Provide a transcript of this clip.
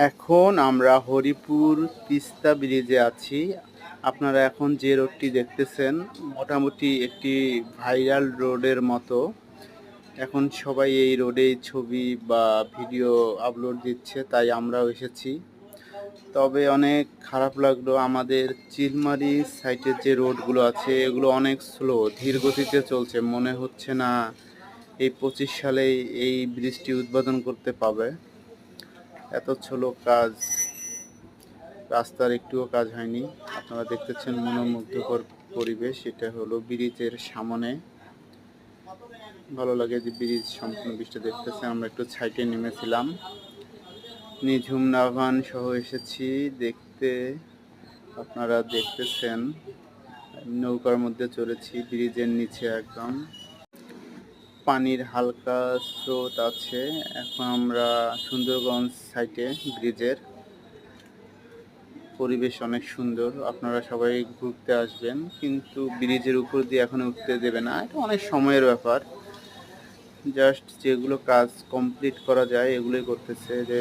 এখন আমরা হরিপুর তিস্তা ব্রিজে আছি। আপনারা এখন যে রোডটি দেখতেছেন মোটামুটি একটি ভাইরাল রোডের মতো। এখন সবাই এই রোডেই ছবি বা ভিডিও আপলোড দিচ্ছে, তাই আমরাও এসেছি। তবে অনেক খারাপ লাগলো, আমাদের চিলমারি সাইটের যে রোডগুলো আছে এগুলো অনেক স্লো, ধীর গতিতে চলছে। মনে হচ্ছে না এই 25 সালেই এই ব্রিজটি উদ্বোধন করতে পাবে। এত স্লো কাজ, রাস্তার একটুও কাজ হয়নি। আপনারা দেখতেছেন মনোমুগ্ধকর পরিবেশ। এটা হলো ব্রিজের সামনে। ভালো লাগে যে ব্রিজ সম্পূর্ণ ব্রিজটা দেখতেছেন। আমরা একটু সাইডে নেমেছিলাম, নিঝুম নাভান সহ এসেছি দেখতে। আপনারা দেখতেছেন নৌকার মধ্যে চড়েছি, ব্রিজের নিচে একদম পানির হালকা স্রোত আছে। এখন আমরা সুন্দরগঞ্জ সাইটে, ব্রিজের পরিবেশ অনেক সুন্দর। আপনারা সবাই ঘুরতে আসবেন, কিন্তু ব্রিজের উপর দিয়ে এখন উঠতে দেবে না। এটা অনেক সময়ের ব্যাপার। জাস্ট যেগুলো কাজ কমপ্লিট করা যায় এগুলোই করতেছে। যে